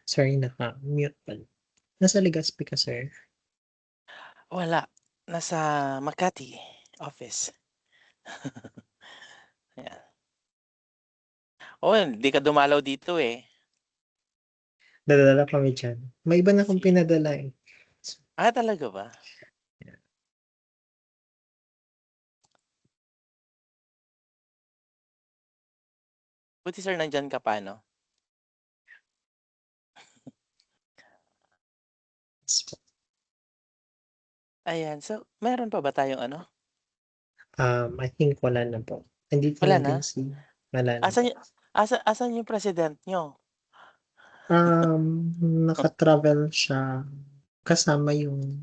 Sorry, naka-mute pala. Nasa Legazpi ka, sir? Wala, nasa Makati office. Ayan. Hindi ka dumalaw dito, eh. Dadala kami diyan. May iba na akong Si pinadala, eh. talaga ba? Yeah. Buti sir nandiyan ka pa 'no? Ayan, so meron pa ba tayong ano? I think wala na po. Nandito Wala na na? din wala na po. Asan asan yung president niyo? Naka-travel siya kasama yung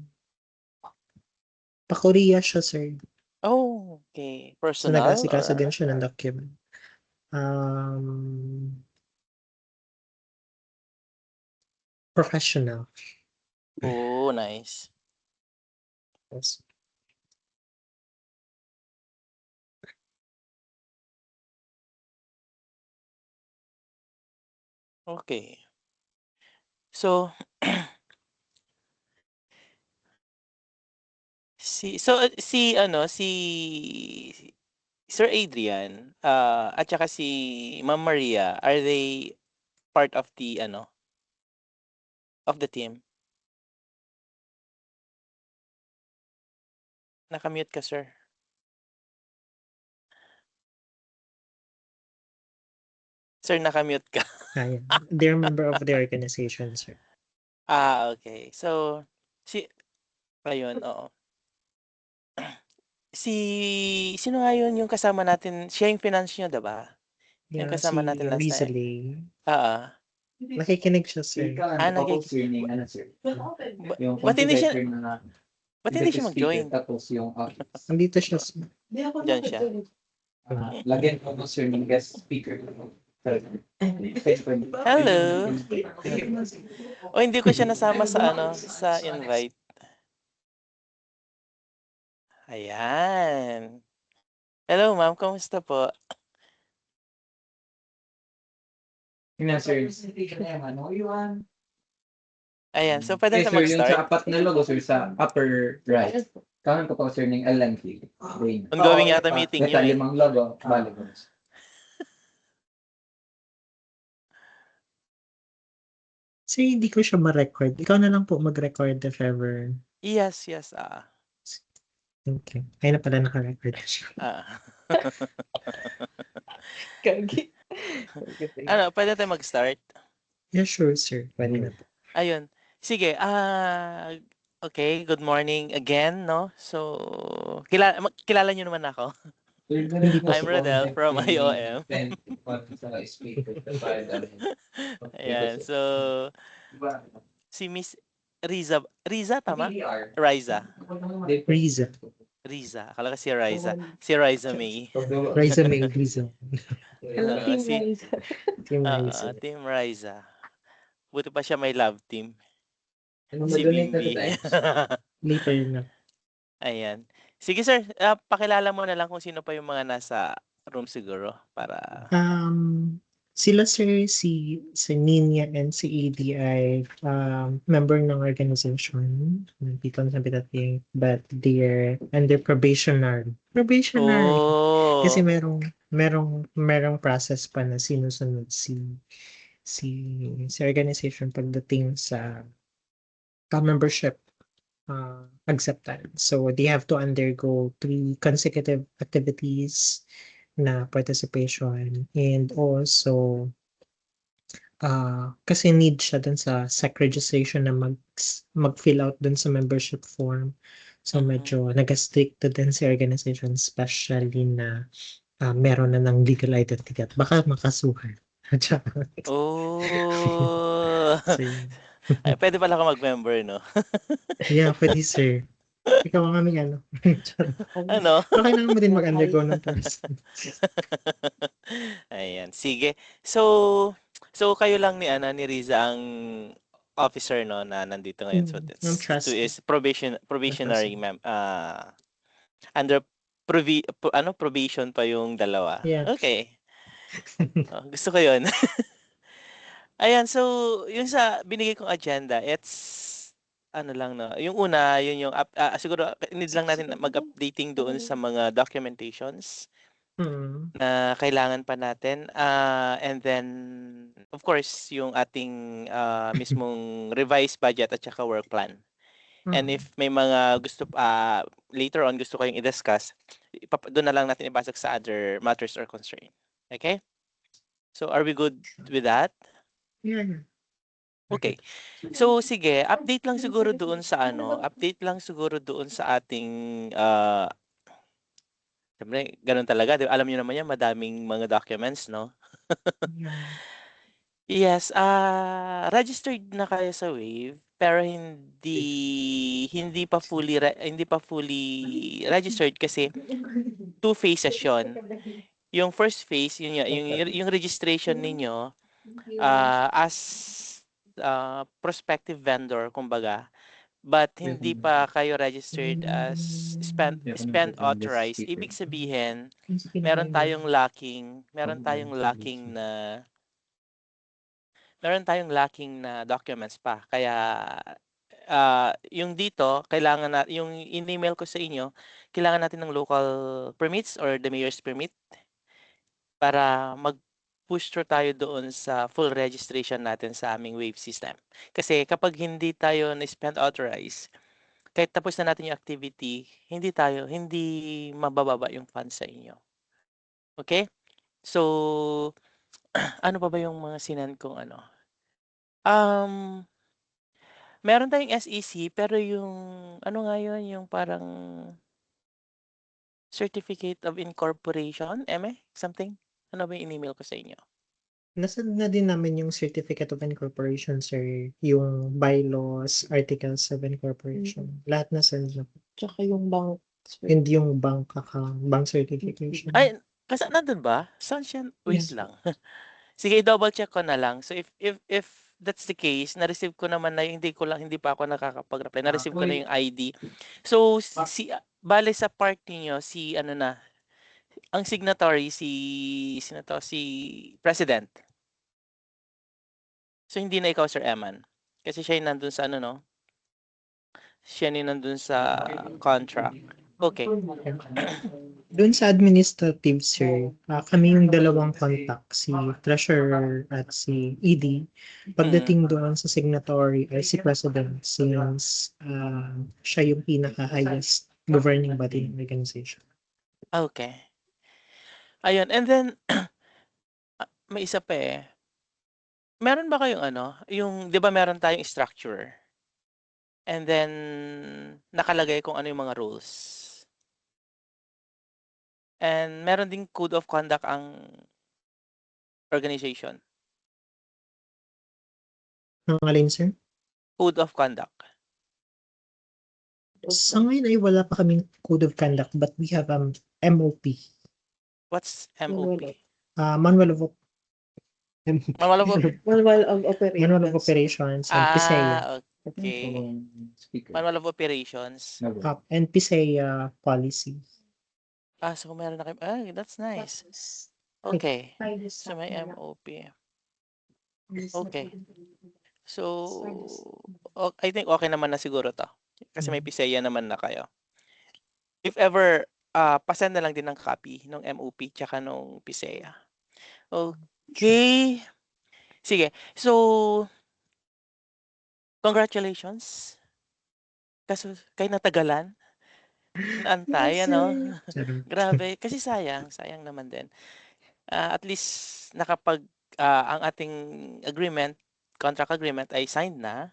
pa-Korea siya, sir. Oh, okay. So, Personal nag-aasikaso din or siya ng document. Professional. oh, nice. Yes. Okay. So, si ano, si Sir Adrian, at saka si Ma'am Maria, are they part of the ano, of the team? Naka-mute ka, sir. Sir, naka-mute ka. Ayan. They're a member of the organization, sir. Okay. So, ayun, oo. Sino nga yun yung kasama natin, siya yung finance niyo, 'di ba? Yung Yeah, kasama si natin last Riza time. Lee. Oo. Nakikinig siya, sir. Nagig ba sir. ba Yung ba't hindi siya computer na ba't hindi deputy siya speaker mag-join? tapos yung office. Nandito siya, sir. Diyan siya? Lagyan ko po sir ng guest speaker. Hello. Hindi ko siya nasama sa ano, sa invite. Ayan. Hello ma'am, kamusta po? Yun sir. Ayan, so pwede na Sir, yung mag-start? sa apat na logo sir, sa upper right. Kanan ko po sir ng LNT. Ongoing yata meeting niyo, eh. Limang logo, balik ko. Sir, hindi ko siya ma-record. Ikaw na lang po mag-record if ever. Yes, Okay. Ay na pala naka-record siya. Gagi. Ano, pwede tayo mag-start? Yeah, sure, sir. Pwede na po. Ayun. Sige, okay, good morning again, no? So, kilala niyo naman ako. Hindi po, I'm sir. Rodel from IOM. Ayan, so, si Miss Riza, tama? Riza. Akala ko si Riza. Si Riza May. Riza May Riza. Hello, Oo, Team si Riza. Team Riza. Team Riza. Buti pa siya may love team. Si Mag-donate na Bimbi. tayo. Later na. Ayan. Sige sir, pakilala mo na lang kung sino pa yung mga nasa room siguro para Sila, sir, si Nina and si ED ay member ng organization. Nandito na sa Bitating, but they're under probationary. Kasi Oh. merong process pa na sinusunod si organization pagdating sa membership acceptance. So they have to undergo 3 consecutive activities na participation, and also kasi need siya dun sa SEC registration na mag-fill out dun sa membership form. So medyo nag-strict din si organization, especially na meron na ng legal identity at baka makasuhan. Oh. Ay, pwede pala ako mag-member, no? Yeah, pwede, sir. Ikaw ang aming ano. Ano? So, kailangan mo din mag-undergo ng process. Ayan, sige. So kayo lang ni Riza ang officer, no, na nandito ngayon. So Yung that's trust. is probationary under probation pa yung dalawa. Yeah. Okay. Gusto ko 'yun. Ayan, so yung sa binigay kong agenda, it's ano lang no. Yung una, yun yung siguro need lang natin mag-updating doon sa mga documentations Hmm. na kailangan pa natin. And then of course, yung ating mismong revised budget at saka work plan. And Hmm. if may mga gusto later on gusto kayong i-discuss, doon na lang natin ibasag sa other matters or concern. Okay? So are we good with that? Yeah. Okay. So sige, update lang siguro doon sa update lang siguro doon sa ating siyempre, ganun talaga, 'di ba? Alam niyo naman 'yan, madaming mga documents, no? Yeah. Yes, registered na kayo sa Wave, pero hindi pa fully registered kasi two phases 'yon. Yung first phase, yun nga, yung registration ninyo as prospective vendor, kumbaga. But hindi pa kayo registered as spend authorized. Ibig sabihin, meron tayong lacking na documents pa. Kaya yung dito, yung in-email ko sa inyo, kailangan natin ng local permits or the mayor's permit para mag-push through tayo doon sa full registration natin sa aming Wave system. Kasi kapag hindi tayo na-spend authorized, kahit tapos na natin yung activity, hindi mabababa yung funds sa inyo. Okay? So, ano pa ba yung mga sinan kong ano? Meron tayong SEC, pero yung, ano nga yun, yung parang Certificate of Incorporation, something? Ano ba yung in-email ko sa inyo? Nasend na din namin yung Certificate of Incorporation, sir. Yung bylaws, articles of incorporation. Lahat na send na po. Tsaka yung bank. Hindi yung bank certification. Ay, kasi nandun ba? Saan siya? Wait Yes. lang. Sige, double check ko na lang. So if that's the case, na-receive ko naman na yung hindi pa ako nakakapag-reply. Na-receive ko na yung ID. So bale sa part niyo si ano na, ang signatory sino to? Si President. So hindi na ikaw, Sir Eman. Kasi siya yung nandun sa ano, no? Siya yung nandun sa contract. Okay. Doon sa administrative, sir, kami yung dalawang contact, si treasurer at si ED. Pagdating doon sa signatory ay si president, since siya yung pinaka-highest governing body ng organization. Okay. Ayun. And then, may isa pa eh. Meron ba kayong ano, yung, di ba meron tayong structure? And then, nakalagay kung ano yung mga rules. And meron ding code of conduct ang organization. Ang alin, sir? Code of conduct. Sa ngayon ay wala pa kaming code of conduct, but we have MOP. What's MOP? Manual of Manual of Manual of Operations. Manual of Operations and PISEA. Okay. Speaker. Manual of Operations. And PISEA policy. So meron na kayo. That's nice. Okay. So may MOP. Okay. So, I think okay naman na siguro to. Kasi may PISEA naman na kayo. If ever, pasend na lang din ng copy ng MOP tsaka ng PISEA. Okay. Sige. So, congratulations. Kaso, kayo natagalan. Naantay, ano? Grabe. Kasi sayang naman din. At least, ang ating contract agreement ay signed na.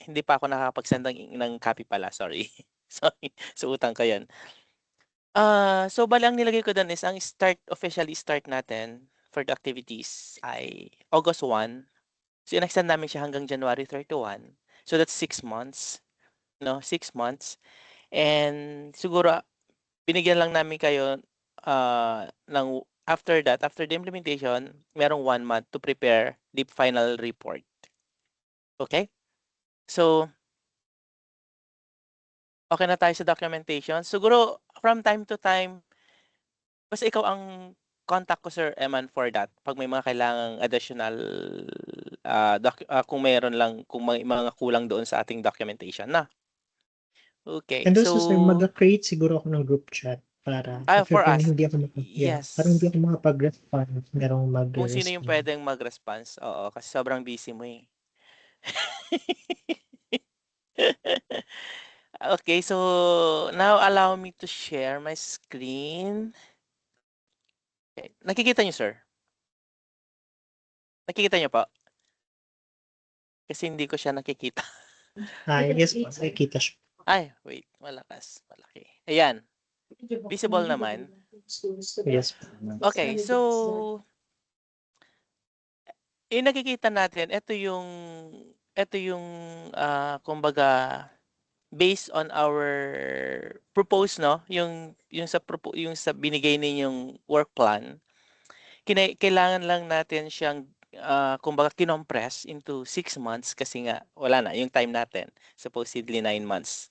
Hindi pa ako nakakapag-send ng copy pala, sorry. Sorry, so utang ko yun. So bali ang nilagay ko doon is ang officially start natin for the activities ay August 1. So in-extend namin siya hanggang January 31. So that's 6 months. No, 6 months. And siguro binigyan lang namin kayo ng after the implementation, merong 1 month to prepare the final report. Okay? So okay na tayo sa documentation. Siguro from time to time, basta ikaw ang contact ko Sir Eman for that pag may mga kailangang additional kung mayroon lang kung may mga kulang doon sa ating documentation na. Okay. And also, sir, So mag-create siguro ako ng group chat para for kung us. hindi ako parang hindi Yes. ako makapag-respond, merong Kung sino yung mag-respond. pwedeng mag-response. Oo, kasi sobrang busy mo eh. Okay, so now allow me to share my screen. Okay. Nakikita niyo, sir? Nakikita niyo po? Kasi hindi ko siya nakikita. Yes po, nakikita siya. Ay, wait. Malakas. Malaki. Ayan. Visible naman. Yes po. Okay, so yung nakikita natin, ito yung kumbaga based on our propose, no? Yung sa binigay ninyong work plan, kailangan lang natin siyang kumbaga kinompress into 6 months kasi nga wala na yung time natin, supposedly 9 months.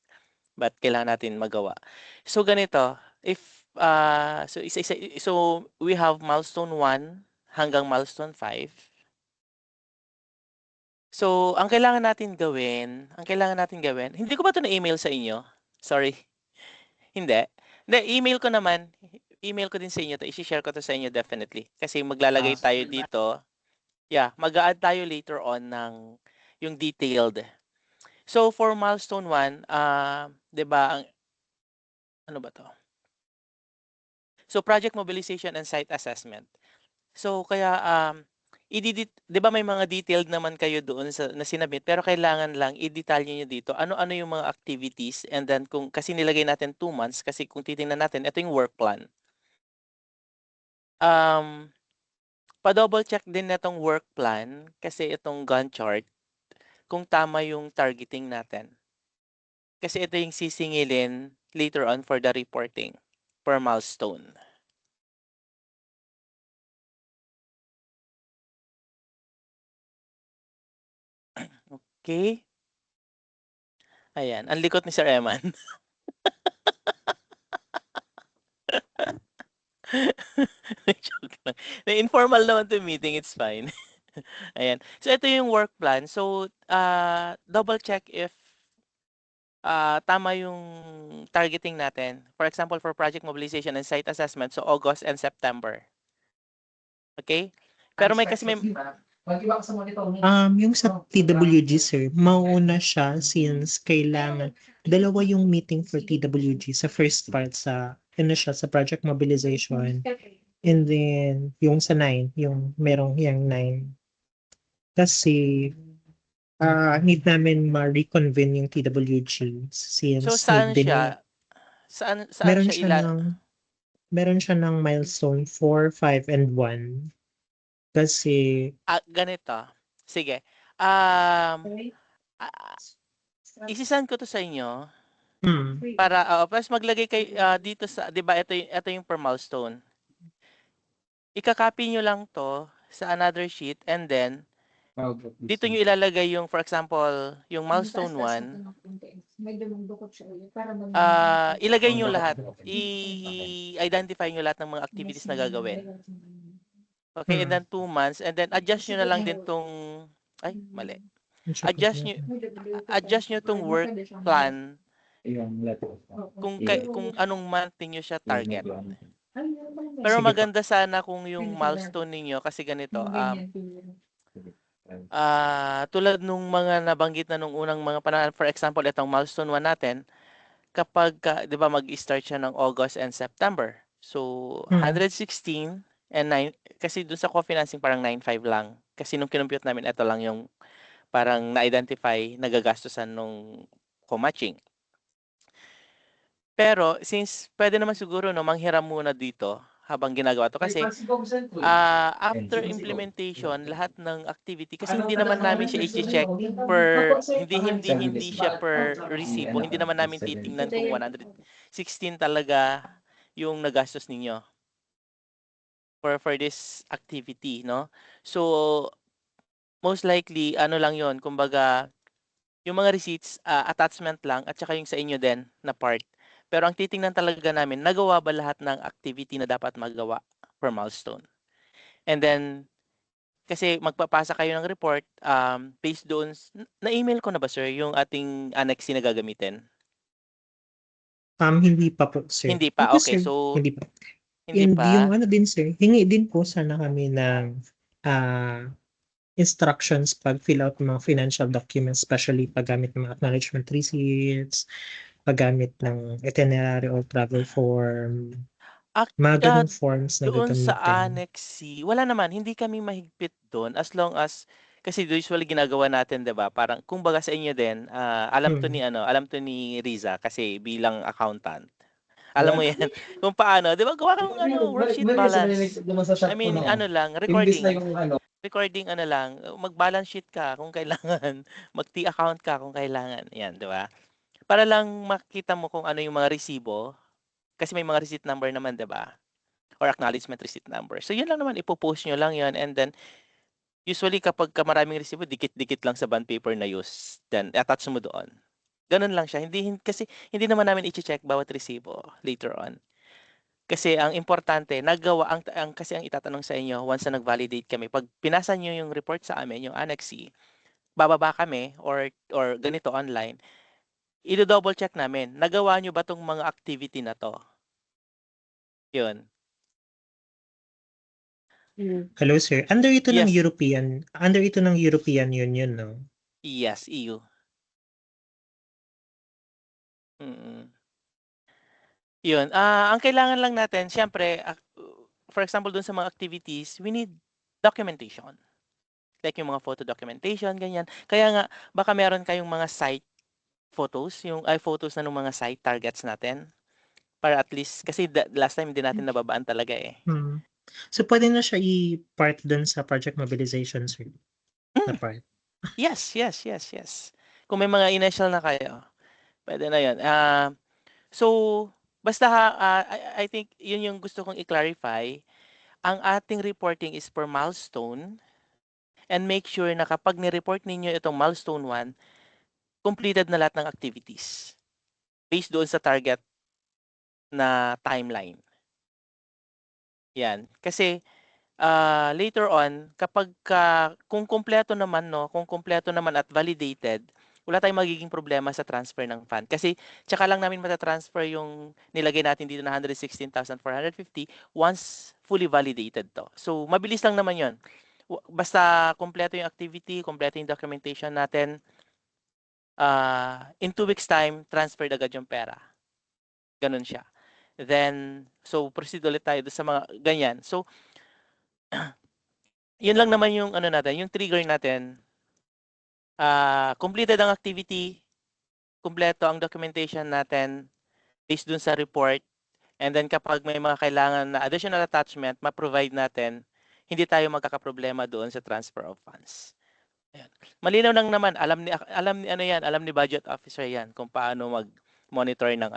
But kailangan natin magawa. So ganito, if so we have milestone 1 hanggang milestone 5. So ang kailangan natin gawin, hindi ko ba 'to na-email sa inyo? Sorry. Hindi. Hindi, email ko din sa inyo 'to, i-share ko 'to sa inyo definitely. Kasi maglalagay tayo dito. Yeah, mag-a-add tayo later on ng yung detailed. So for milestone 1, 'di ba ang ano ba 'to? So project mobilization and site assessment. So kaya 'di ba may mga detailed naman kayo doon sa na sinabit pero kailangan lang i-detalye niyo dito ano-ano yung mga activities and then kung kasi nilagay natin 2 months kasi kung titingnan natin ito yung work plan. Pa-double check din netong work plan kasi itong Gantt chart kung tama yung targeting natin. Kasi ito yung sisingilin later on for the reporting per milestone. Okay? Ayan, ang likot ni Sir Eman. Joke lang. Informal naman 'tong meeting, it's fine. Ayan. So ito yung work plan. So double check if tama yung targeting natin. For example, for project mobilization and site assessment, so August and September. Okay? Pero may Yung sa TWG, sir, mauna siya since kailangan dalawa yung meeting for TWG sa first part sa sa project mobilization. And then yung sa 9, yung merong yung 9. Kasi need namin ma-reconvene yung TWG since So saan need din siya? Saan meron siya meron siya ng milestone 4, 5, and 1. Kasi ganito. Sige. Ah, Isi-send ko to sa inyo para plus maglagay kay dito sa 'di ba ito yung per milestone. Ika-copy niyo lang to sa another sheet and then dito niyo ilalagay yung for example, yung milestone 1. Ilagay niyo lahat. I-identify niyo lahat ng mga activities na gagawin. Okay, and then 2 months and then adjust niyo na lang din tong mali. Adjust niyo tong work plan kung anong month niyo siya target. Pero Sige maganda sana kung yung milestone ninyo kasi ganito, tulad nung mga nabanggit na nung unang mga panahon, for example, itong milestone 1 natin, kapag, 'di ba mag-start siya ng August and September. So, 116 and 9, kasi dun sa co-financing parang 9.5 lang. Kasi nung kinompute namin, ito lang yung parang na-identify, nagagastusan nung co-matching. Pero since pwede naman siguro no manghiram muna dito habang ginagawa to kasi after implementation lahat ng activity kasi hindi naman namin siya i-check per hindi siya per resibo, hindi naman namin titingnan kung 116 talaga yung nagastos ninyo for this activity, no? So most likely ano lang yon, kumbaga yung mga receipts attachment lang at saka yung sa inyo din na part. Pero ang titingnan talaga namin, nagawa ba lahat ng activity na dapat magawa? per milestone. And then, kasi magpapasa kayo ng report, based doon, na-email ko na ba, sir, yung ating annex na gagamitin? Hindi pa po, sir. Hindi pa, Opo, okay. sir. So, Hindi pa. hindi And yung pa. ano din, sir, hingi din po sana kami ng instructions pag fill out ng mga financial documents, especially paggamit ng mga acknowledgement receipts, paggamit ng itinerary or travel form, Ak- mga ah, ganong forms na Doon sa gagamitin. Annex C, wala naman, hindi kami mahigpit doon as long as, kasi usually ginagawa natin, 'di ba? Parang kumbaga sa inyo din, alam to ni Riza kasi bilang accountant. Alam mo 'yan kung paano, 'di ba? Gawa kang worksheet balance. Naman sa I shop ko mean, no. lang, Imbis na yung recording lang, mag-balance sheet ka kung kailangan, mag-T account ka kung kailangan. 'Yan, 'di ba? Para lang makita mo kung ano yung mga resibo, kasi may mga receipt number naman, 'di ba? Or acknowledgement receipt number. So, yun lang naman, ipo-post nyo lang yun. And then, usually kapag maraming resibo, dikit-dikit lang sa bond paper na use. Then, attach mo doon. Ganun lang siya. Kasi hindi naman namin i-check bawat resibo later on. Kasi ang importante, kasi ang itatanong sa inyo, once na nag-validate kami, pag pinasa nyo yung report sa amin, yung Annex C, bababa kami or ganito online, i-double check namin, nagawa nyo ba tong mga activity na to? Yun. Hello, sir. Under ito ng Yes. European Union, no? Yes, EU. Mm. Yun, ang kailangan lang natin siyempre, for example dun sa mga activities, we need documentation. Like yung mga photo documentation, ganyan. Kaya nga, baka meron kayong mga site photos, photos na ng mga site targets natin. Para at least, kasi last time hindi natin nababaan talaga eh. So, pwede na siya i-part dun sa project mobilization, sir? Na part. Yes. Kung may mga initial na kayo, pwede na yun. So, basta I think yun yung gusto kong i-clarify. Ang ating reporting is per milestone, and make sure na kapag ni-report ninyo itong milestone 1, completed na lahat ng activities based doon sa target na timeline. Yan. Kasi later on, kung kumpleto naman, no, kung kumpleto naman at validated, wala tayong magiging problema sa transfer ng fund. Kasi tsaka lang namin matatransfer yung nilagay natin dito na 116,450 once fully validated to. So, mabilis lang naman yon. Basta kumpleto yung activity, kumpleto yung documentation natin, in 2 weeks time, transferred agad yung pera. Ganun siya. Then, so proceed ulit tayo sa mga ganyan. So, yun lang naman yung natin, yung trigger natin. Completed ang activity, kumpleto ang documentation natin based dun sa report, and then kapag may mga kailangan na additional attachment, ma-provide natin, hindi tayo magkakaproblema doon sa transfer of funds. Ayan. Malinaw lang naman, alam ni budget officer yan kung paano mag-monitor ng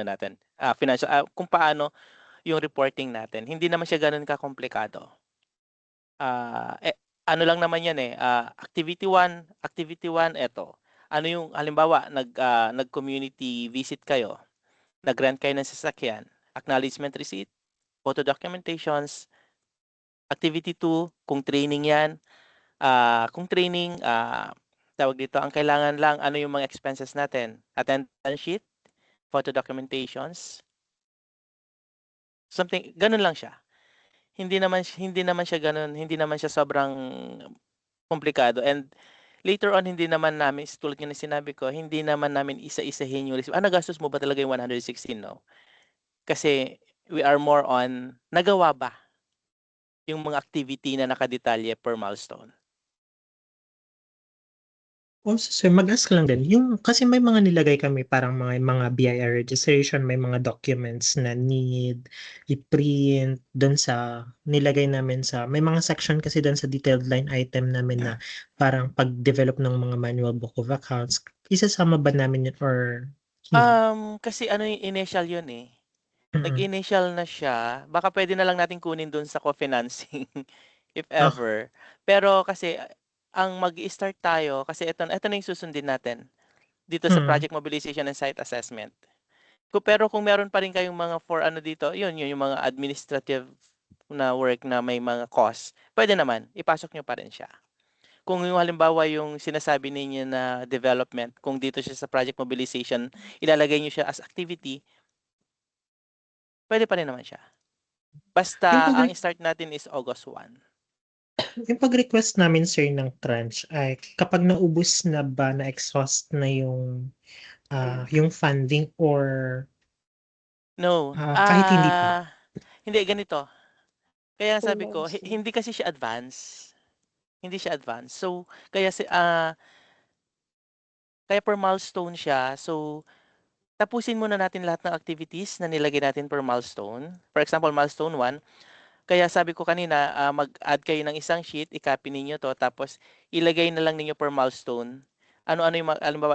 natin, financial, kung paano yung reporting natin. Hindi naman siya ganoon ka-komplikado. Ano lang naman yan activity 1, eto. Ano yung halimbawa nag-community visit kayo, nag-rent kayo ng sasakyan, acknowledgement receipt, photo documentations, activity 2, kung training yan, tawag dito, ang kailangan lang ano yung mga expenses natin, attendance sheet, photo documentations, something ganun lang siya. Hindi naman siya ganun, hindi naman siya sobrang komplikado, and later on hindi naman namin, tulad ng sinabi ko, hindi naman namin isa-isahin yung nagastos mo ba talaga yung 116, no? Kasi we are more on nagawa ba yung mga activity na nakadetalye per milestone. Also, sir, mag-ask lang din. Kasi may mga nilagay kami parang mga BIR registration, may mga documents na need i-print doon sa nilagay namin may mga section kasi doon sa detailed line item namin na parang pag-develop ng mga manual book of accounts. Isasama ba namin yun or hindi? Kasi yung initial yun eh. Mm. Nag-initial na siya, baka pwede na lang natin kunin doon sa co-financing if Ah. ever. Pero kasi ang mag-i-start tayo kasi ito na yung susundin natin dito sa project mobilization and site assessment. Pero kung meron pa rin kayong mga for ano dito, yun yung mga administrative na work na may mga cost, pwede naman, ipasok nyo pa rin siya. Kung yung halimbawa yung sinasabi ninyo na development, kung dito siya sa project mobilization, ilalagay nyo siya as activity, pwede pa rin naman siya. Basta, Yung ang pag- start natin is August 1. Yung pag-request namin, sir, ng tranche ay kapag naubos na ba, na-exhaust na yung funding or No. kahit hindi pa. Hindi, ganito. Kaya Per sabi ko, milestone. hindi kasi siya advance. Hindi siya advance. So, kaya kaya per milestone siya. So, tapusin muna natin lahat ng activities na nilagay natin per milestone. For example, milestone 1. Kaya sabi ko kanina, mag-add kayo ng isang sheet, i-copy ninyo to, tapos ilagay na lang ninyo per milestone. Ano-ano yung,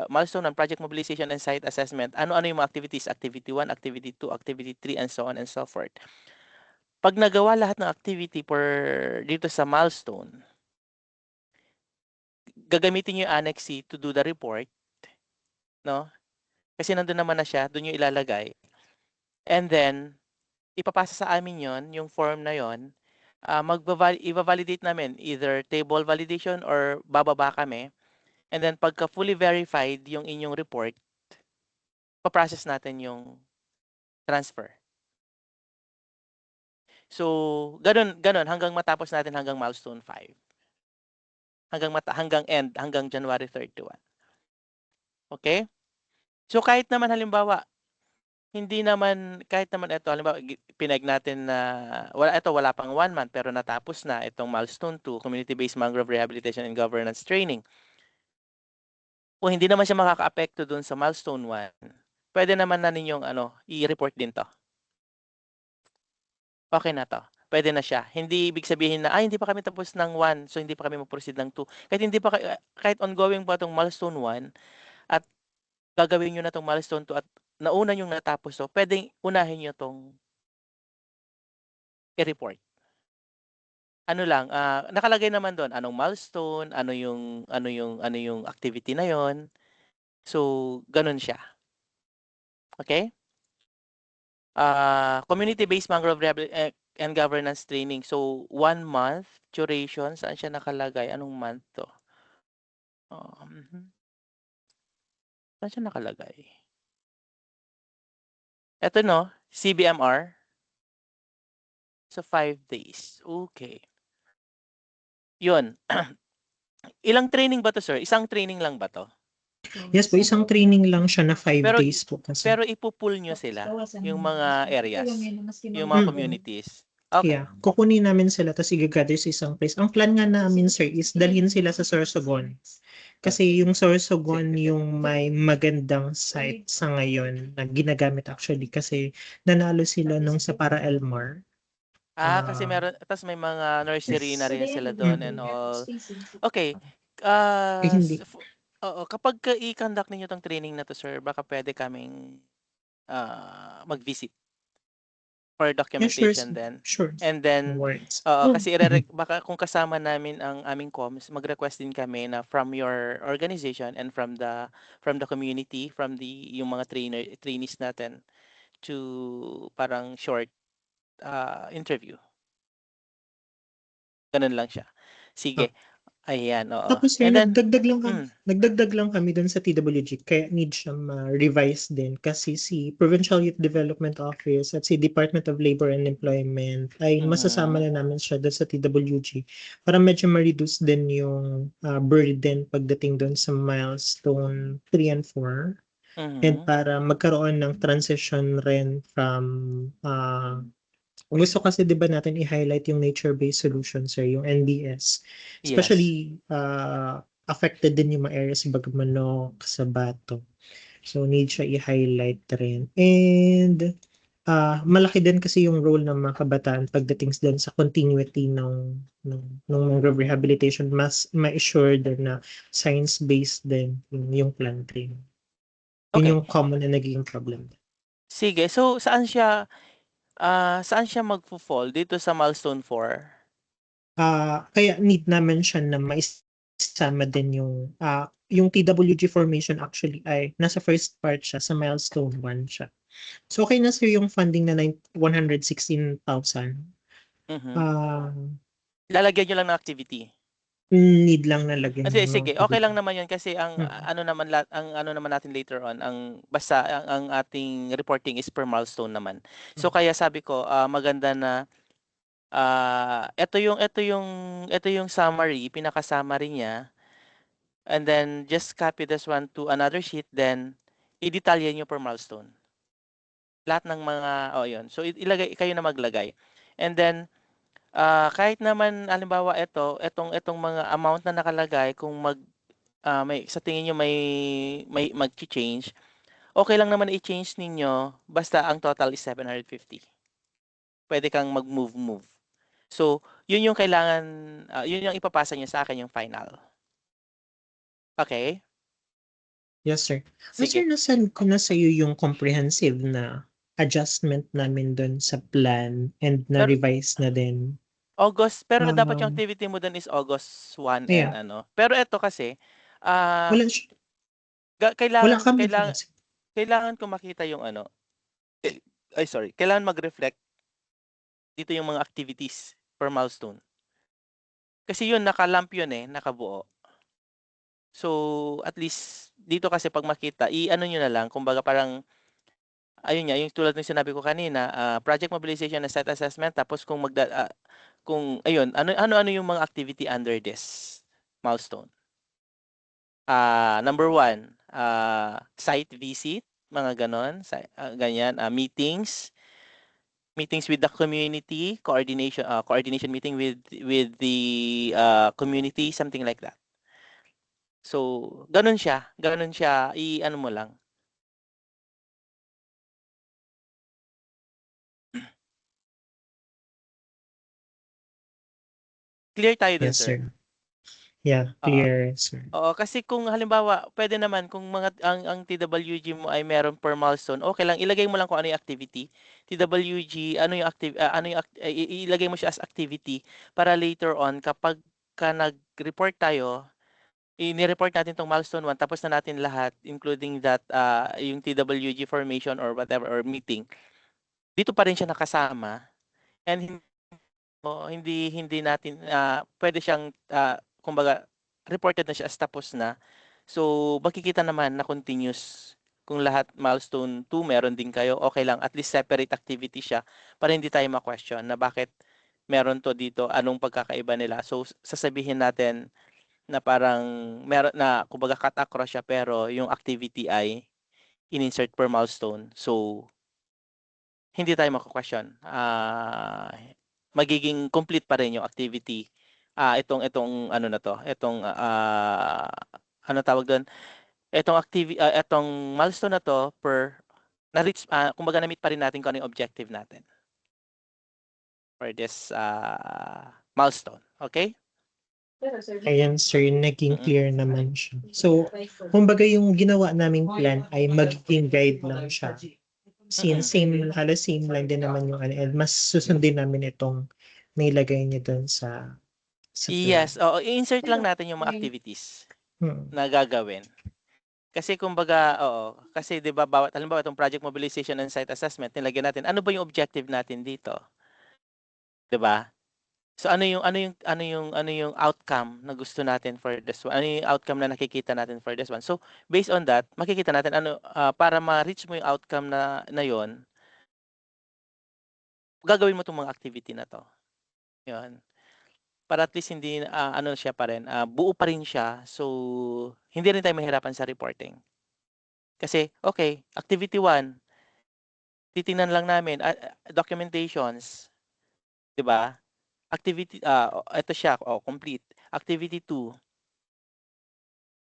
milestone 1, project mobilization and site assessment. Ano-ano yung mga activities? Activity 1, activity 2, activity 3, and so on and so forth. Pag nagawa lahat ng activity dito sa milestone, gagamitin nyo yung Annex C to do the report, no? Kasi nandun naman na siya, doon yung ilalagay. And then, ipapasa sa amin yon yung form na yon. I-validate namin either table validation or bababa kami. And then, pagka fully verified yung inyong report, paprocess natin yung transfer. So, ganun hanggang matapos natin hanggang milestone 5. Hanggang January 31. Okay? So kahit naman halimbawa, kahit naman ito, halimbawa, pinag natin na, wala pang 1 month, pero natapos na itong milestone 2, Community-Based Mangrove Rehabilitation and Governance Training. Kung hindi naman siya makaka-apekto dun sa milestone 1, pwede naman na ninyong i-report din to. Okay na to. Pwede na siya. Hindi ibig sabihin na, hindi pa kami tapos ng 1, so hindi pa kami mag-proceed ng 2. Kahit ongoing pa itong milestone 1, at gagawin nyo na itong milestone 2 at nauna yung natapos to, pwedeng unahin nyo itong i-report. Ano lang, nakalagay naman doon anong milestone, ano yung activity na yon. So, ganun siya. Okay? Community-based mangrove and governance training. So, 1 month duration. Saan siya nakalagay? Anong month to? Saan siya nakalagay? Ito no, CBMR. So, 5 days. Okay. Yun. Ilang training ba to, sir? Isang training lang ba to? Yes po, isang training lang siya na 5 Pero- days po kasi. Pero ipupull nyo sila, yung mga areas, yung mga communities. Okay. Yeah, kukunin namin sila tapos i-gather sa isang place. Ang plan nga namin, sir, is dalhin sila sa Sorsogon. Kasi yung Sorsogon yung may magandang site sa ngayon na ginagamit actually kasi nanalo sila nung sa Para Elmar. Kasi meron, tapos may mga nursery na rin sila doon and all. Okay. Hindi. Oo, kapag i-conduct ninyo tong training na to, sir, baka pwede kaming mag-visit for documentation then. Sure. And then, Words. kasi baka kung kasama namin ang aming comms, mag-request din kami na from your organization and from the community, from yung mga trainees natin to parang short interview. Ganun lang siya. Sige. Ayan, oo. Tapos sir, And then, nagdagdag lang kami doon sa TWG kaya need siya ma-revise din kasi si Provincial Youth Development Office at si Department of Labor and Employment ay masasama na namin siya doon sa TWG para medyo ma-reduce din yung burden pagdating doon sa milestone 3 and 4 and para magkaroon ng transition rin from gusto kasi 'di ba natin i-highlight yung nature-based solutions, sir, yung NBS. Especially affected din yung mga areas sa Bagamanok, sa Bato. So need siya i-highlight rin. And malaki din kasi yung role ng mga kabataan pagdating din sa continuity ng mangrove rehabilitation, mas ma-assure din na science-based din yung planting. Yun Okay. yung common na naging problem. Sige. So, saan siya magfo-fall? Dito sa milestone 4? Kaya need naman siya na maisama din yung TWG formation actually ay nasa first part siya, sa milestone 1 siya. So, okay na sir yung funding na 116,000. Mhm. Ah, Lalagyan niyo lang ng activity. need lang na lagyan Kasi ng sige, okay activity. lang naman 'yun kasi ang Mm. ano naman ang ano naman natin later on, ang basta ang ating reporting is per milestone naman. So Mm. kaya sabi ko, maganda na ito yung summary, pinaka-summary niya, and then just copy this one to another sheet, then i-detalye niyo per milestone. Lahat ng mga yun. So ilagay kayo na maglagay. And then kahit naman halimbawa etong mga amount na nakalagay kung may sa tingin niyo may magcha-change, okay lang naman i-change ninyo basta ang total is 750. Pwede kang mag-move. So, yun yung kailangan, yun yung ipapasa niyo sa akin yung final. Okay? Yes, sir. Sir, Sige. nasend ko na sa'yo yung comprehensive na adjustment namin doon sa plan and Pero na-revise na din. pero dapat yung Um, activity mo dun is August 1 and Ayan, ano. Pero eto kasi, ah, wala, wala kailangan kami kailangan kasi. kailangan ko makita yung ano, ay sorry, kailangan mag-reflect dito yung mga activities per milestone. Kasi yun naka-lump yun nakabuo. So, at least dito kasi 'pag makita, i-ano niyo na lang, kumbaga parang ayun nga, yung tulad ng sinabi ko kanina, project mobilization and site assessment, tapos kung ayun, ano yung mga activity under this milestone. Number 1, site visit, mga gano'n, ganyan, meetings with the community, coordination meeting with the community, something like that. So, gano'n siya, i-ano mo lang. Clear tayo dun, Yes, sir? sir. Yeah, Oo. clear, sir. Oo, kasi kung halimbawa, pwede naman kung ang TWG mo ay meron per milestone, okay lang, ilagay mo lang kung ano yung activity. TWG, ilagay mo siya as activity para later on kapag nag-report tayo, ini-report natin tong milestone 1, tapos na natin lahat, including that, yung TWG formation or whatever, or meeting. Dito pa rin siya nakasama, and hindi hindi natin, pwede siyang, kumbaga reported na siya as tapos na. So, makikita naman na continuous kung lahat milestone 2 meron din kayo, okay lang, at least separate activity siya para hindi tayo ma-question na bakit meron 'to dito, anong pagkakaiba nila. So, sasabihin natin na parang meron na kumbaga cut across siya pero yung activity ay in-insert per milestone. So, hindi tayo mako-question. Magiging complete pa rin yung activity. Itong ano na 'to, ano tawag dun, etong milestone na 'to na-reach, kumbaga na-meet pa rin natin kung ano yung objective natin for this, milestone. Okay? Ayan, sir, naging Mm. clear naman siya. So, kumbaga yung ginawa naming plan ay magiging guide lang siya. Mm. Halos same lang din naman yung ano, and mas susundin namin itong nailagay niyo doon sa plan. Yes, oo, i-insert lang natin yung mga activities Hmm. na gagawin. Kasi kumbaga, oo, kasi 'di ba halimbawa itong project mobilization and site assessment, nilagyan natin, ano ba yung objective natin dito, 'di ba? So ano yung outcome na gusto natin for this one? Ano yung outcome na nakikita natin for this one? So based on that, makikita natin para ma-reach mo yung outcome na yon, gagawin mo 'tong mga activity na 'to. 'Yun. Para at least hindi, ano siya pa rin, buo pa rin siya. So hindi rin tayo mahirapan sa reporting. Kasi okay, activity 1, titingnan lang namin, documentations, 'di ba? Ito siya, complete. Activity 2,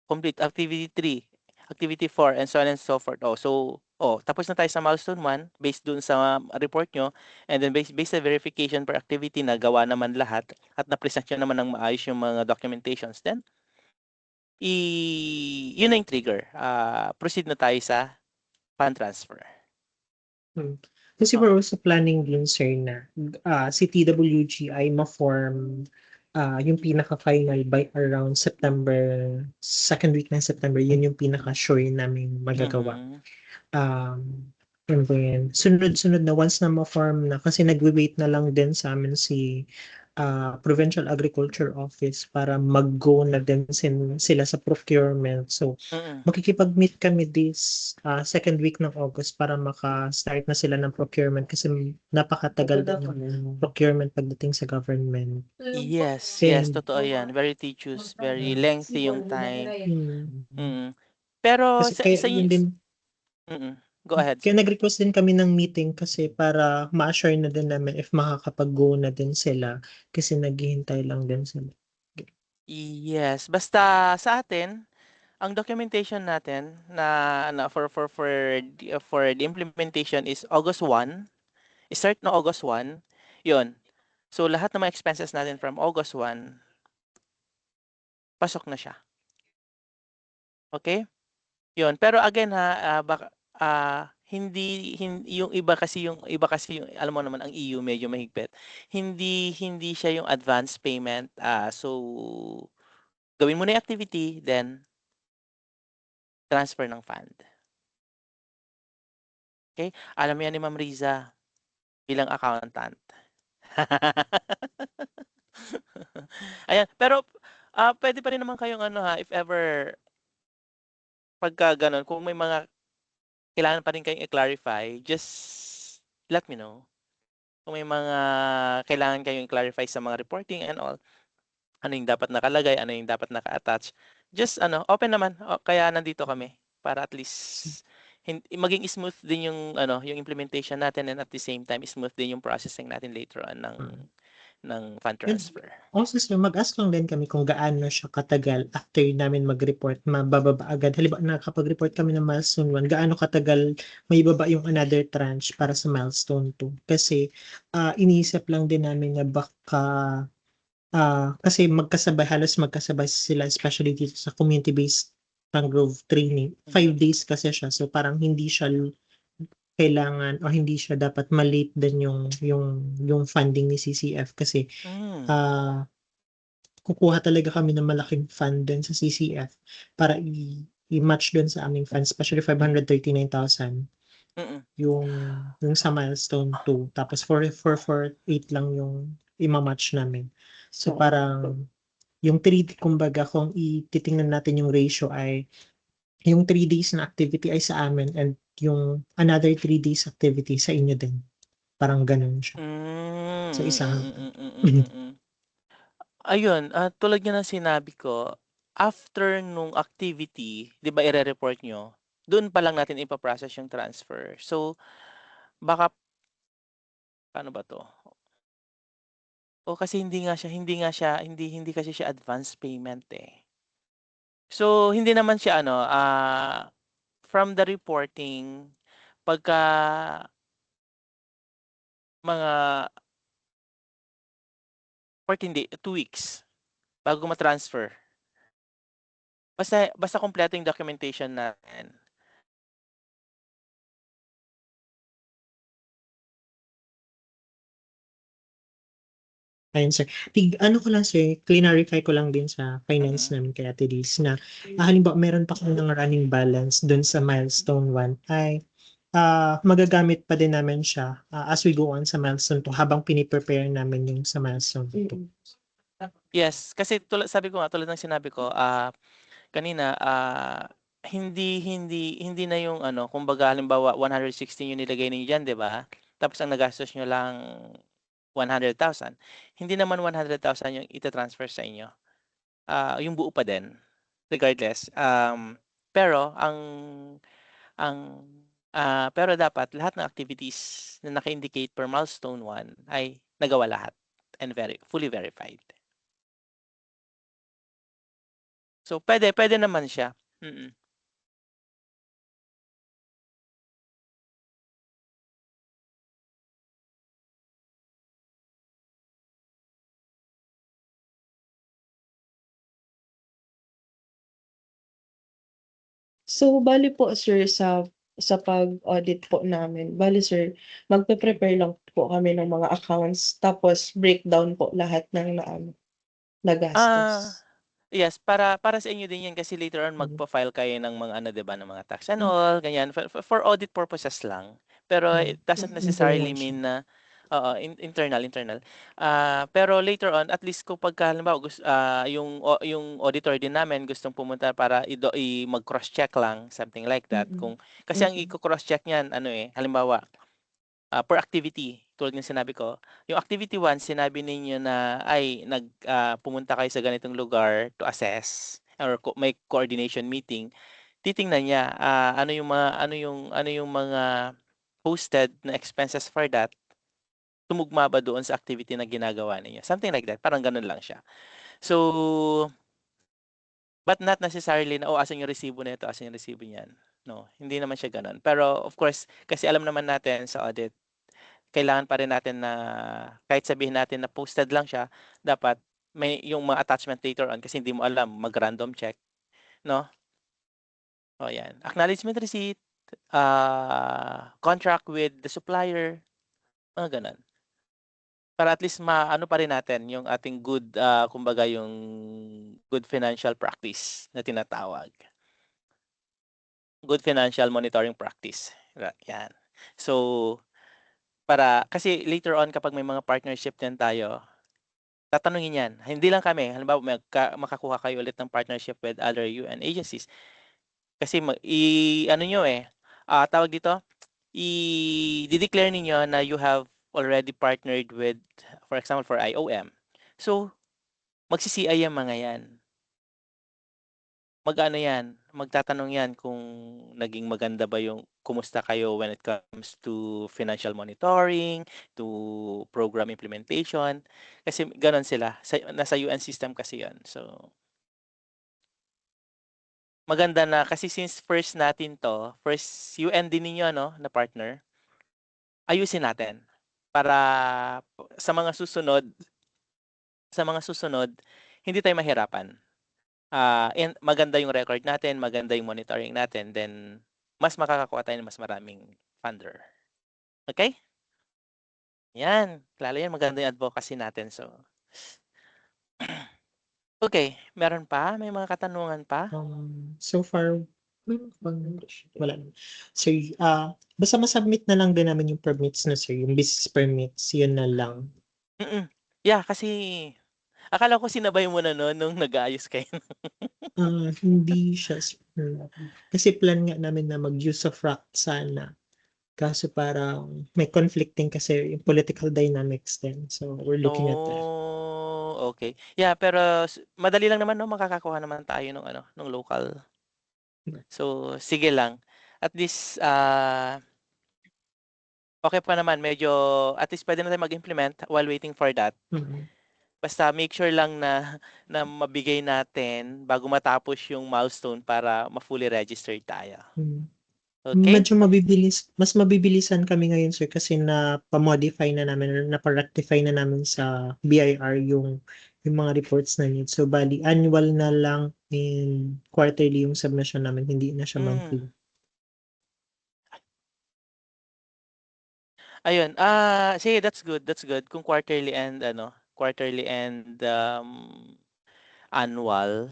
complete. Activity 3, activity 4, and so on and so forth. Tapos na tayo sa milestone 1 based dun sa report nyo, and then based sa verification per activity na gawa naman lahat at na-present nyo naman ng maayos yung mga documentations, then yun na yung trigger. Proceed na tayo sa fund transfer. Kasi Oh. we're also planning din, sir, na si TWG ay ma-form yung pinaka-final by around second week ng September. Yun yung pinaka-sure namin magagawa. Mhm. Um, And then, sunod-sunod na once na ma-form na kasi nagwe-wait na lang din sa amin si Provincial Agriculture Office para mag-go na din sila sa procurement. So, Mm. makikipag-meet kami this second week ng August para maka-start na sila ng procurement kasi napakatagal din yung procurement pagdating sa government. Yes, And, totoo yan. Very tedious, very lengthy yung time. Mm. Pero kasi kaya sa yun din, Go ahead, kaya sir. nag-request din kami ng meeting kasi para ma-assure na din namin if makakapag-go na din sila kasi naghihintay lang din sila. Yes, basta sa atin, ang documentation natin na for the implementation is August 1. Start na August 1. 'Yun. So lahat ng mga expenses natin from August 1, pasok na siya. Okay? 'Yun. Pero again ha, baka yung iba kasi yung alam mo naman ang EU medyo mahigpit. Hindi siya yung advance payment. So gawin mo na yung activity, then transfer ng fund. Okay? Alam mo yan ni Ma'am Riza bilang accountant. Ayan, pero pwede pa rin naman kayong ano ha, if ever pagka ganun, kung may mga kailangan pa rin kayong i-clarify, just let me know. Kung may mga kailangan kayong i-clarify sa mga reporting and all, ano yung dapat nakalagay, ano yung dapat naka-attach, just open naman. Kaya nandito kami para at least maging smooth din yung implementation natin, and at the same time smooth din yung processing natin later on ng fund transfer. Also, sir, mag-ask lang din kami kung gaano siya katagal after namin mag-report, mabababa agad. Halimbawa, nakapag-report kami ng milestone 1, gaano katagal may baba yung another tranche para sa milestone 2. Kasi iniisip lang din namin na baka kasi halos magkasabay sila, especially dito sa community-based mangrove training. 5 days kasi siya, so parang hindi siya kailangan o hindi siya dapat malate din yung funding ni CCF kasi kukuha talaga kami ng malaking fund din sa CCF para i-match dun sa aming fund, especially 539,000 Mm. yung sa milestone 2, tapos 448 lang yung ima-match namin. So parang yung 3, kumbaga kung ititingnan natin yung ratio ay yung 3 days na activity ay sa amin and yung another 3 days activity sa inyo din. Parang ganun siya. Sa isang Ayun, tulad nga ng sinabi ko, after nung activity, 'di ba ire-report nyo, doon pa lang natin ipa-process yung transfer. So, baka paano ba 'to? Kasi hindi kasi siya advance payment, eh. So, hindi naman siya from the reporting, pagka mga 2 weeks bago ma-transfer. Basta kumpleto yung documentation natin. Ayun, sir. Ano ko lang, sir, clarify ko lang din sa finance namin kay Ate Liz na halimbawa meron pa kami ng running balance dun sa milestone 1 ay magagamit pa din namin siya as we go on sa milestone 2 habang piniprepare namin yung sa milestone 2. Yes, kasi sabi ko nga, tulad ng sinabi ko, kanina, hindi na yung kumbaga halimbawa 116 yung nilagay niyo diyan, 'di ba? Tapos ang nagastos niyo lang 100,000. Hindi naman 100,000 yung ita-transfer sa inyo. Yung buo pa din, regardless. Pero pero dapat lahat ng activities na naka-indicate per milestone 1 ay nagawa lahat and fully verified. So pwede naman siya. So, bali po sir sa pag-audit po namin, bali sir, magpe-prepare lang po kami ng mga accounts tapos breakdown po lahat ng nagastos. Yes, para sa inyo din 'yan kasi later on magpa-file kayo ng mga 'di ba, ng mga tax and all, ganyan. For audit purposes lang. Pero Hmm, it doesn't necessarily internal siya. mean na internal. Pero later on, at least kung pagka halimbawa yung auditor din namin gustong pumunta para mag-cross-check lang, something like that. Mm. Kasi ang Mm. i-cross-check niyan, halimbawa, per activity, tulad ng sinabi ko, yung activity 1, sinabi ninyo na, pumunta kayo sa ganitong lugar to assess or may coordination meeting, titingnan niya, ano yung mga posted na expenses for that, tumugma ba doon sa activity na ginagawa ninyo. Something like that, parang ganun lang siya. So, but not necessarily na, asan yung resibo nito, asan yung resibo niyan. No, hindi naman siya ganun. Pero of course, kasi alam naman natin sa audit, kailangan pa rin natin na kahit sabihin natin na posted lang siya, dapat may yung mga attachment later on kasi hindi mo alam, mag-random check, no? O yan. Acknowledgement receipt, contract with the supplier, mga ganun. Para at least maano pa rin natin yung ating good, kumbaga yung good financial practice na tinatawag. Good financial monitoring practice. Yan. So, kasi later on kapag may mga partnership din tayo, tatanungin yan. Hindi lang kami. Halimbawa, makakuha kayo ulit ng partnership with other UN agencies. Kasi ano nyo tawag dito, i-declare ninyo na you have already partnered with, for example, for IOM. So, magsi-CI yung mga yan. Mag-ano yan, magtatanong yan kung naging maganda ba yung kumusta kayo when it comes to financial monitoring, to program implementation. Kasi ganon sila. Nasa UN system kasi yan. So, maganda na kasi since first UN din ninyo na partner, ayusin natin para sa mga susunod hindi tayo mahirapan. And maganda yung record natin, maganda yung monitoring natin, then mas makakakuha tayo ng mas maraming funder. Okay? Yan, lalo yan maganda yung advocacy natin. So, okay, meron pa? May mga katanungan pa? So far, wala. So, basta masubmit na lang din namin yung permits na sir, yung business permits, yun na lang. Yeah, kasi akala ko sinabay mo na nung nag-aayos kayo. Hindi siya, kasi plan nga namin na mag-use of rock sana. Kaso parang may conflicting kasi yung political dynamics din. So, we're looking at that. Oh, okay. Yeah, pero madali lang naman makakakuha naman tayo nung local. So, sige lang. At least okay pa naman, medyo at least pwede na tayo mag-implement while waiting for that. Mhm. Basta make sure lang na mabigay natin bago matapos yung milestone para ma-fully registered tayo. Mm. Okay? Medyo mas mabibilisan kami ngayon sir kasi na-modify na namin or na-rectify na namin sa BIR yung mga reports na need. So bali annual na lang in quarterly yung submission namin, hindi na siya monthly. Ayun, sige, that's good. Kung quarterly and annual,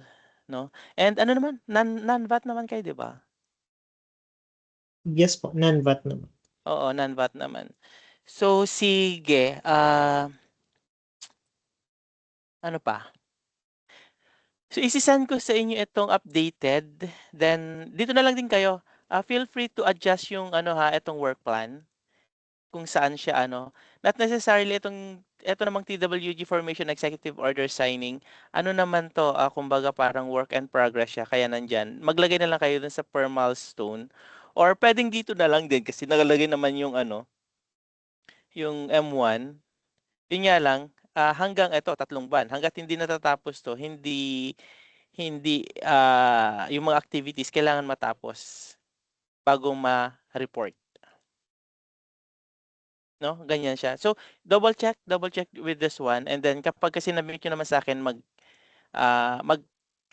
no? And ano naman, non-VAT naman kayo, 'di ba? Yes po, non-VAT naman. Oo, non-VAT naman. So sige, ano pa? So isi-send ko sa inyo itong updated, then dito na lang din kayo. Feel free to adjust yung itong work plan kung saan siya not necessarily ito namang TWG formation executive order signing. Ano naman to, kumbaga parang work in progress siya kaya nandyan. Maglagay na lang kayo dun sa per milestone or pwedeng dito na lang din kasi nakalagay naman yung M1. Yun nga lang, hanggang 3 buwan. Hangga't hindi natatapos to, hindi yung mga activities kailangan matapos bago ma-report. No, ganyan siya. So, double check with this one and then kapag kasi na-meet nyo naman sa akin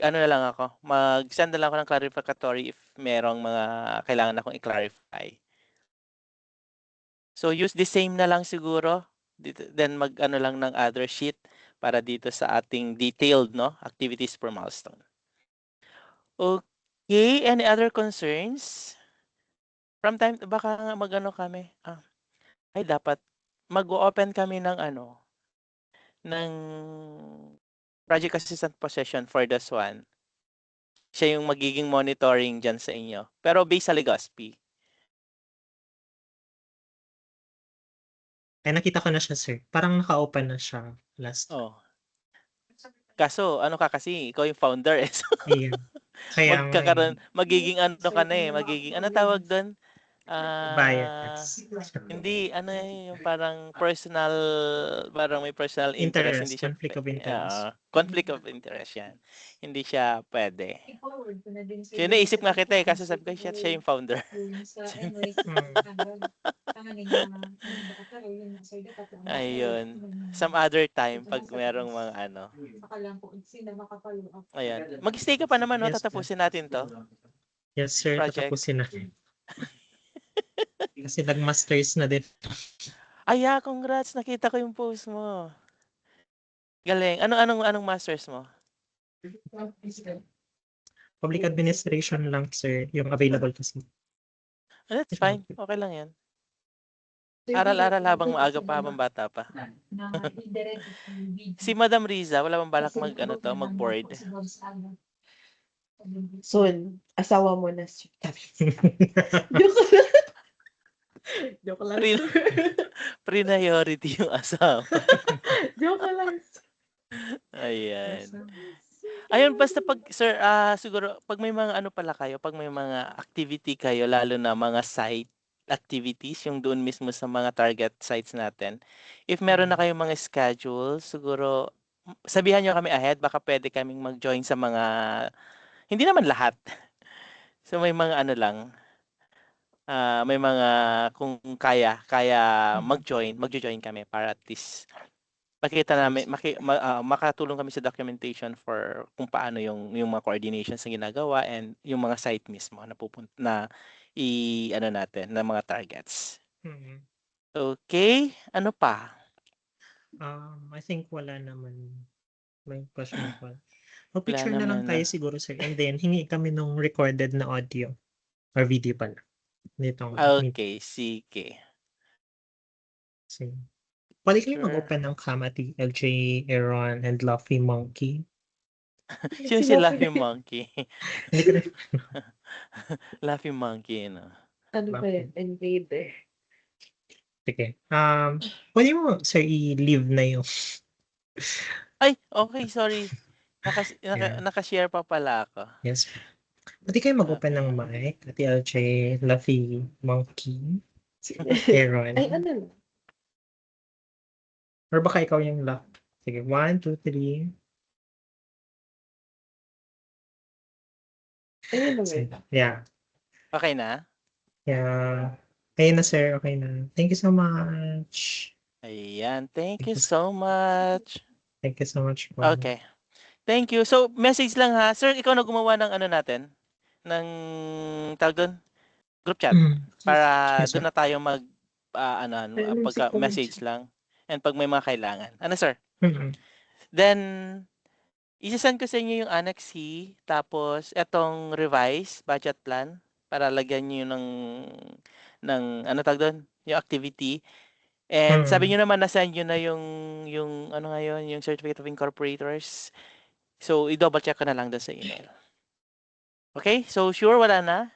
ano na lang ako, mag-send na lang ako ng clarificatory if merong mga kailangan akong i-clarify. So, use the same na lang siguro. Then mag-ano lang ng other sheet para dito sa ating detailed activities per milestone. Okay, any other concerns? from time baka nga mag-ano kami, ay dapat mag-o-open kami ng ng project assistant position for the SWAN. Siya yung magiging monitoring diyan sa inyo. Pero based sa Legazpi. Ay, nakita ko na siya, sir. Parang naka-open na siya last. Oh. Kaso ano ka kasi, ikaw yung founder eh. So, Ayan. Kaya nga, magkakaroon, magiging ano ka na eh, magiging ano tawag doon? bias. Hindi, yung parang personal, parang may personal interest, hindi siya, Conflict of interest. conflict of interest yan. Hindi siya pwede. So, naisip nga kita eh, kasi sabi ko, siya yung founder. Ayun. Some other time, pag merong mga Ayan. Mag-stay ka pa naman, no? Yes, Tatapusin natin to. Yes, sir. Project. Tatapusin na. Kasi nag-masters na din. Congrats. Nakita ko yung post mo. Galing. Anong masters mo? Public administration lang, sir. Yung available kasi. That's fine. Okay lang yan. Aral-aral habang maaga pa, habang bata pa. Si Madam Riza, wala bang balak mag-board? Soon, asawa mo na siya. Joke lang. Joke lang. Priority yung asawa. Joke lang. Ayan. Ayun, basta pag, sir, siguro, pag may mga pala kayo, pag may mga activity kayo, lalo na mga site activities, yung doon mismo sa mga target sites natin, if meron na kayong mga schedule, siguro, sabihan nyo kami ahead, baka pwede kaming mag-join sa mga, hindi naman lahat. So, may mga lang, may mga, kung kaya mag-join kami para at least, makita namin, makatulong kami sa documentation for kung paano yung mga coordinations na ginagawa and yung mga site mismo na na natin na mga targets. Okay, ano pa? I think wala naman. May question pa. Picture Wala na lang naman, tayo siguro, sir. And then, hingi kami nung recorded na audio or video pala. Dito. Okay, sige. Pwede kayo Sure. mag-open ng Kamati, LJ, Aaron, and Luffy Monkey. Sino si Luffy Monkey? Hindi ko rin. Luffy Monkey, no? Ano ba yan? Invader. Sige. Pwede mo, sir, i-leave na yung... Ay, okay, sorry. Yeah. Naka-share pa pala ako. Yes. Pwede kayo mag-open ng mic. Ati LJ, Luffy Monkey, Aaron. Ay, ano lang. Or baka ikaw yung Luffy. Sige, 1, 2, 3. Ayun naman. Yeah. Okay na? Yeah. Ayun na, sir. Okay na. Thank you so much. Ayan, thank you so much. Thank you so much. Okay. Thank you. So, message lang ha. Sir, ikaw na gumawa ng natin? Ng, tawag doon? Group chat. Para Yes, doon na tayo mag, message lang. And pag may mga kailangan. Ano, sir? Then, isasend ko sa inyo yung Annex C. Tapos, etong revise budget plan. Para lagyan nyo ng tawag doon? Yung activity. And sabi nyo naman, na-send nyo na yung Certificate of Incorporators. So, i-double check ko na lang doon sa email. Okay? So, sure, wala na?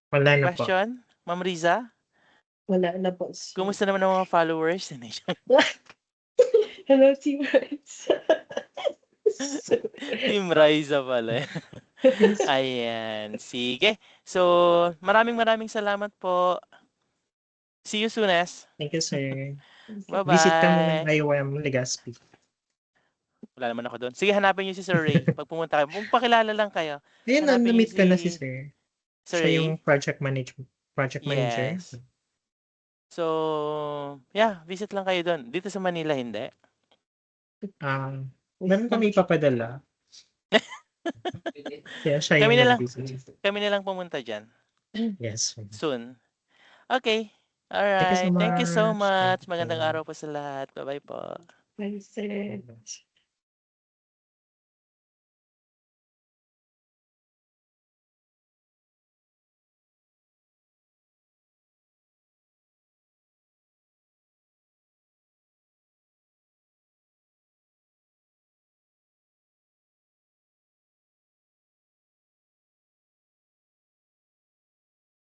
Wala na po. Question? Ma'am Riza? Wala na, boss. Kumusta naman ang mga followers? Hello, Team Rights. Team Riza pala. Ayan. Sige. So, maraming salamat po. See you soon, S. Thank you, sir. Bye-bye. Visit ka muna ng IOM Legazpi. Wala naman ako doon. Sige, hanapin niyo si Sir Ray. Pag pumunta kayo, pakilala lang kayo. Ayun, Hanapin na-meet niyo ka na si sir. Sir Siya Ray? yung project manager. Yes. So, yeah, visit lang kayo doon. Dito sa Manila, hindi. Meron kami ipapadala. Kaya siya Kami yung na lang. nag-visit. Kami na lang pumunta dyan. Yes. Soon. Okay. Alright. Thank you so much. Magandang araw po sa lahat. Bye-bye po. Bye, sir.